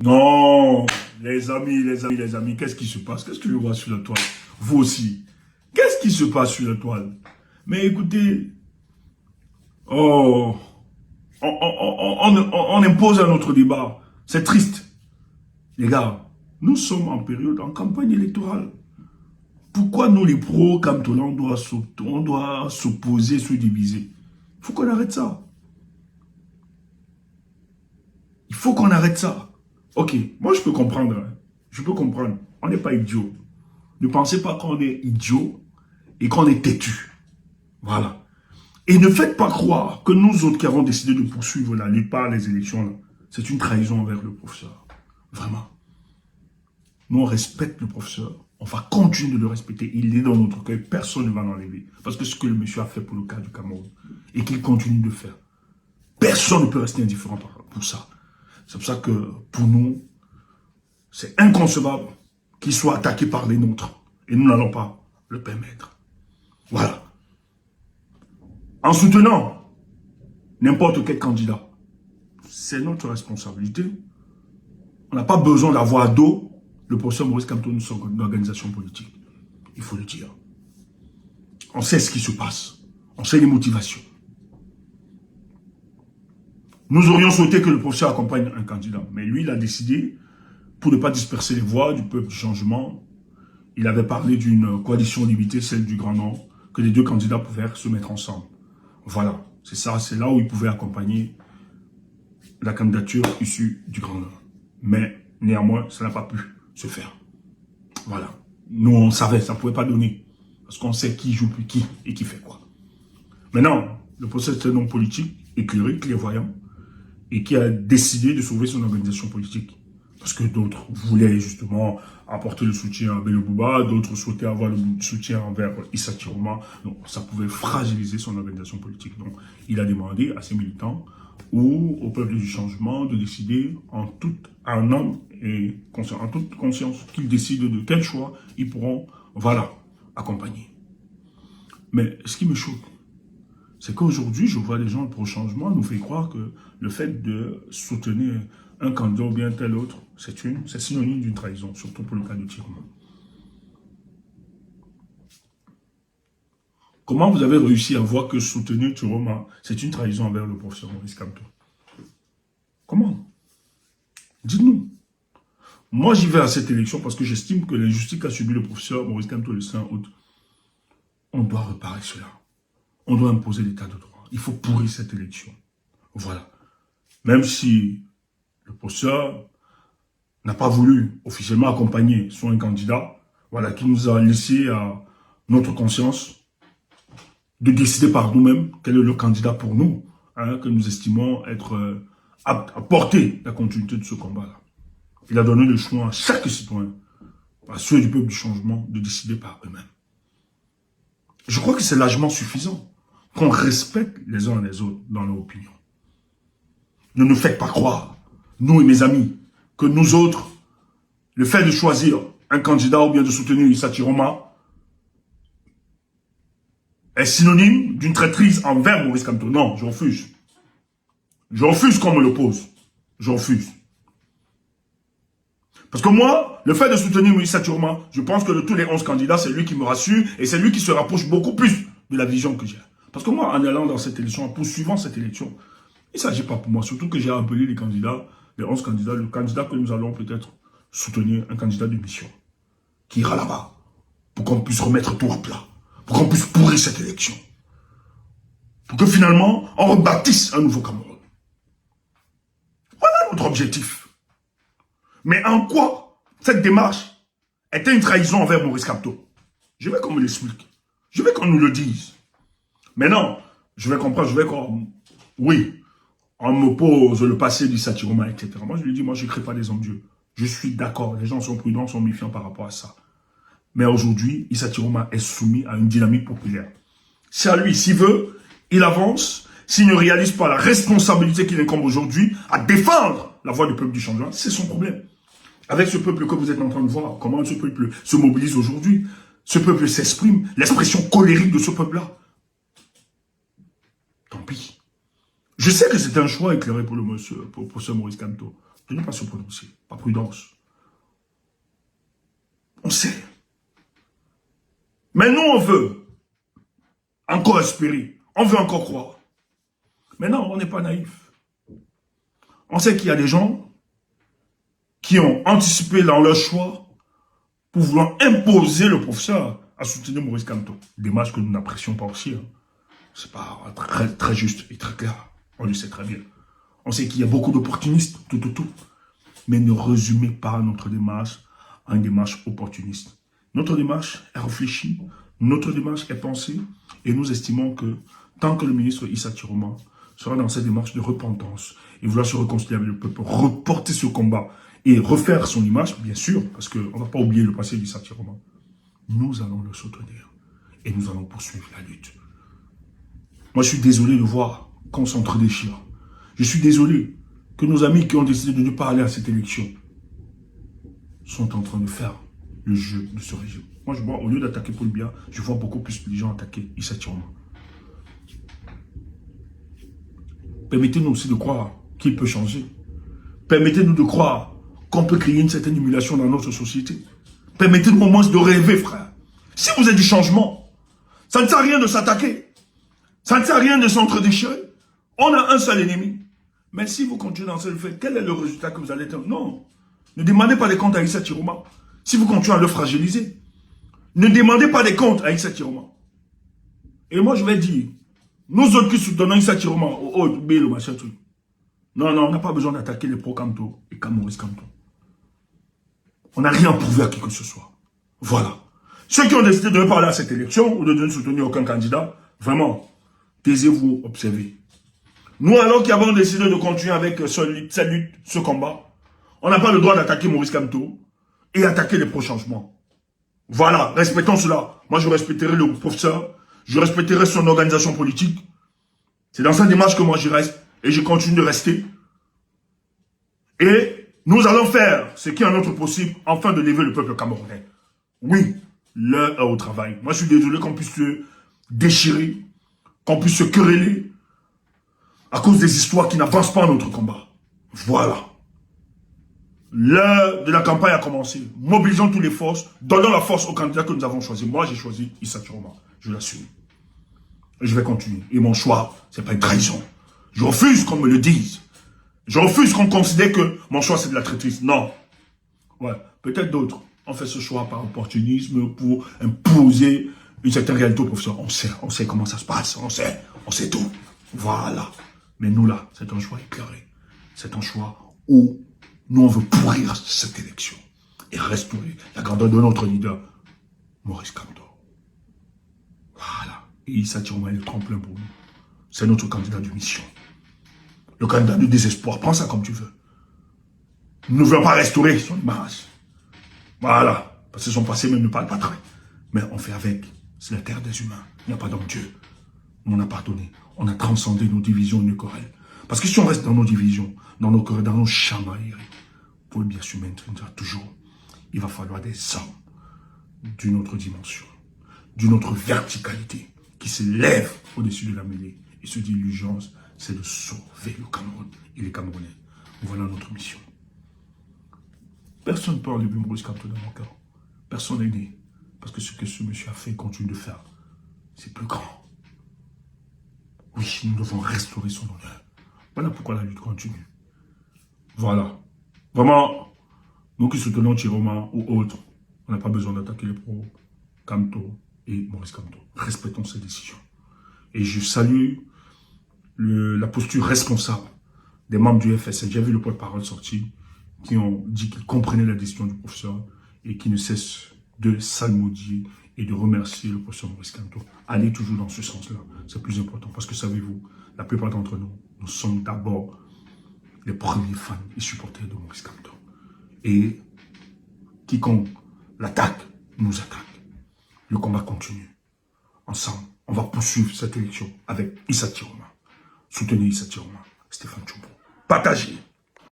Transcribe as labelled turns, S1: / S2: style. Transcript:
S1: Non, les amis, qu'est-ce qui se passe? Qu'est-ce que je vois sur la toile? Vous aussi. Qu'est-ce qui se passe sur la toile? Mais écoutez, oh, on impose un autre débat. C'est triste. Les gars, nous sommes en période, en campagne électorale. Pourquoi nous, les pros, Kamtola, on doit s'opposer, se diviser? Il faut qu'on arrête ça. Il faut qu'on arrête ça. Ok, moi je peux comprendre. Hein. Je peux comprendre. On n'est pas idiot. Ne pensez pas qu'on est idiot et qu'on est têtu. Voilà. Et ne faites pas croire que nous autres qui avons décidé de poursuivre la lutte par les élections, c'est une trahison envers le professeur. Vraiment. Nous, on respecte le professeur. On va continuer de le respecter. Il est dans notre cœur. Personne ne va l'enlever. Parce que ce que le monsieur a fait pour le cas du Cameroun et qu'il continue de faire, personne ne peut rester indifférent pour ça. C'est pour ça que, pour nous, c'est inconcevable qu'il soit attaqué par les nôtres. Et nous n'allons pas le permettre. Voilà. En soutenant n'importe quel candidat, c'est notre responsabilité. On n'a pas besoin d'avoir à dos le professeur Maurice Kamto, nous sommes une organisation politique. Il faut le dire. On sait ce qui se passe. On sait les motivations. Nous aurions souhaité que le professeur accompagne un candidat. Mais lui, il a décidé, pour ne pas disperser les voix du peuple du changement, il avait parlé d'une coalition limitée, celle du Grand Nord, que les deux candidats pouvaient se mettre ensemble. Voilà, c'est ça, c'est là où il pouvait accompagner la candidature issue du Grand Nord. Mais néanmoins, ça n'a pas pu se faire. Voilà. Nous, on savait, ça ne pouvait pas donner. Parce qu'on sait qui joue plus qui et qui fait quoi. Maintenant, le procès est un homme politique, éclairé, clairvoyant, et qui a décidé de sauver son organisation politique. Parce que d'autres voulaient justement apporter le soutien à Bello Bouba, d'autres souhaitaient avoir le soutien envers Issa Chiroma. Donc ça pouvait fragiliser son organisation politique. Donc il a demandé à ses militants ou au peuple du changement de décider en toute conscience qu'ils décident de quel choix ils pourront, voilà, accompagner. Mais ce qui me choque, c'est qu'aujourd'hui, je vois les gens pour le changement nous fait croire que le fait de soutenir un candidat ou bien tel autre, c'est synonyme d'une trahison, surtout pour le cas de Chiroma. Comment vous avez réussi à voir que soutenir Chiroma, c'est une trahison envers le professeur Maurice Kamto? Comment? Dites-nous. Moi, j'y vais à cette élection parce que j'estime que l'injustice qu'a subi le professeur Maurice Kamto le 5 août, on doit réparer cela. On doit imposer l'état de droit. Il faut pourrir cette élection. Voilà. Même si le professeur n'a pas voulu officiellement accompagner son candidat, voilà, qui nous a laissé à notre conscience de décider par nous-mêmes quel est le candidat pour nous, hein, que nous estimons être apte à porter la continuité de ce combat-là. Il a donné le choix à chaque citoyen, à ceux du peuple du changement, de décider par eux-mêmes. Je crois que c'est largement suffisant qu'on respecte les uns les autres dans leur opinion. Ne nous faites pas croire, nous et mes amis, que nous autres, le fait de choisir un candidat ou bien de soutenir Issa Chiroma est synonyme d'une traîtrise envers Maurice Kamto. Non, je refuse. Je refuse qu'on me l'oppose. Je refuse. Parce que moi, le fait de soutenir Issa Chiroma, je pense que de tous les 11 candidats, c'est lui qui me rassure et c'est lui qui se rapproche beaucoup plus de la vision que j'ai. Parce que moi, en allant dans cette élection, en poursuivant cette élection, il ne s'agit pas pour moi, surtout que j'ai appelé les candidats, les 11 candidats, le candidat que nous allons peut-être soutenir, un candidat de mission, qui ira là-bas, pour qu'on puisse remettre tout à plat, pour qu'on puisse pourrir cette élection, pour que finalement, on rebâtisse un nouveau Cameroun. Voilà notre objectif. Mais en quoi cette démarche était une trahison envers Maurice Kamto? Je veux qu'on me l'explique. Je veux qu'on nous le dise. Mais non, je vais comprendre, je vais qu'on... Oui, on m'oppose le passé d'Issa Chiroma, etc. Moi, je lui dis, moi, je ne crée pas des hommes Dieu. Je suis d'accord, les gens sont prudents, sont méfiants par rapport à ça. Mais aujourd'hui, Issa Chiroma est soumis à une dynamique populaire. C'est à lui, s'il veut, il avance. S'il ne réalise pas la responsabilité qu'il incombe aujourd'hui à défendre la voix du peuple du changement, c'est son problème. Avec ce peuple que vous êtes en train de voir, comment ce peuple se mobilise aujourd'hui, ce peuple s'exprime, l'expression colérique de ce peuple-là. Tant pis. Je sais que c'est un choix éclairé pour le monsieur, pour ce Maurice Kamto, de ne pas se prononcer. Pas prudence. On sait. Mais nous, on veut encore espérer. On veut encore croire. Mais non, on n'est pas naïf. On sait qu'il y a des gens qui ont anticipé dans leur choix pour vouloir imposer le professeur à soutenir Maurice Kamto. Démarche que nous n'apprécions pas aussi. Hein. C'est pas très, très juste et très clair. On le sait très bien. On sait qu'il y a beaucoup d'opportunistes, tout. Mais ne résumez pas notre démarche en une démarche opportuniste. Notre démarche est réfléchie, notre démarche est pensée, et nous estimons que tant que le ministre Issa Chiroma sera dans cette démarche de repentance et vouloir se réconcilier avec le peuple, reporter ce combat et refaire son image, bien sûr, parce qu'on ne va pas oublier le passé d'Issa Chiroma, nous allons le soutenir et nous allons poursuivre la lutte. Moi, je suis désolé de voir qu'on s'entre-déchire. Je suis désolé que nos amis qui ont décidé de ne pas aller à cette élection sont en train de faire le jeu de ce régime. Moi, je vois, au lieu d'attaquer Paul Biya, je vois beaucoup plus de gens attaquer Issa Chiroma. Permettez-nous aussi de croire qu'il peut changer. Permettez-nous de croire qu'on peut créer une certaine émulation dans notre société. Permettez-nous au moins de rêver, frère. Si vous êtes du changement, ça ne sert à rien de s'attaquer. Ça ne sert à rien de s'entre-déchirer. On a un seul ennemi. Mais si vous continuez dans ce fait, quel est le résultat que vous allez avoir? Non. Ne demandez pas des comptes à Issa Chiroma. Si vous continuez à le fragiliser. Ne demandez pas des comptes à Issa Chiroma. Et moi, je vais dire, nous autres qui soutenons Issa Chiroma, le machin truc. Non, on n'a pas besoin d'attaquer les pro-Kamto et Maurice Kamto. On n'a rien prouvé à qui que ce soit. Voilà. Ceux qui ont décidé de ne pas aller à cette élection ou de ne soutenir aucun candidat, vraiment, taisez-vous, observez. Nous, alors qui avons décidé de continuer avec cette lutte, ce combat, on n'a pas le droit d'attaquer Maurice Kamto et attaquer les pro-changements. Voilà, respectons cela. Moi, je respecterai le professeur, je respecterai son organisation politique. C'est dans cette démarche que moi, j'y reste et je continue de rester. Et nous allons faire ce qui est en notre possible afin de lever le peuple camerounais. Oui, l'heure est au travail. Moi, je suis désolé qu'on puisse se déchirer, qu'on puisse se quereller à cause des histoires qui n'avancent pas notre combat. Voilà. L'heure de la campagne a commencé. Mobilisons toutes les forces, donnons la force aux candidats que nous avons choisis. Moi, j'ai choisi Issa Chiroma. Je l'assume. Et je vais continuer. Et mon choix, c'est pas une trahison. Je refuse qu'on me le dise. Je refuse qu'on considère que mon choix, c'est de la traîtrise. Non. Ouais. Peut-être d'autres ont fait ce choix par opportunisme pour imposer une certaine réalité au professeur. On sait comment ça se passe. On sait tout. Voilà. Mais nous, là, c'est un choix éclairé. C'est un choix où nous, on veut pourrir cette élection et restaurer la grandeur de notre leader, Maurice Kamto. Voilà. Et Issa Chiroma est le tremplin pour nous. C'est notre candidat de mission. Le candidat de désespoir. Prends ça comme tu veux. Nous ne voulons pas restaurer son image. Voilà. Parce que son passé même ne parle pas très. Mais on fait avec. C'est la terre des humains. Il n'y a pas d'homme Dieu. Nous, on a pardonné. On a transcendé nos divisions et nos querelles. Parce que si on reste dans nos divisions, dans nos querelles, dans nos chamailleries, pour bien se maintenir toujours, il va falloir des hommes d'une autre dimension, d'une autre verticalité, qui se lèvent au-dessus de la mêlée et se dit l'urgence, c'est de sauver le Cameroun et les Camerounais. Voilà notre mission. Personne ne peut enlever Maurice Kamto dans mon cœur. Personne n'est né. Parce que ce que ce monsieur a fait et continue de faire, c'est plus grand. Oui, nous devons restaurer son honneur. Voilà pourquoi la lutte continue. Voilà. Vraiment, nous qui soutenons Chiroma ou autres, on n'a pas besoin d'attaquer les pros Kamto et Maurice Kamto. Respectons ces décisions. Et je salue la posture responsable des membres du FSN. J'ai vu le porte-parole sortir qui ont dit qu'ils comprenaient la décision du professeur et qui ne cessent de salmodier et de remercier le professeur Maurice Kamto. Allez toujours dans ce sens-là. C'est plus important parce que savez-vous, la plupart d'entre nous, nous sommes d'abord les premiers fans et supporters de Maurice Kamto. Et quiconque l'attaque, nous attaque. Le combat continue. Ensemble, on va poursuivre cette élection avec Issa Chiroma. Soutenez Issa Chiroma, Stéphane Tchoubo. Partagez.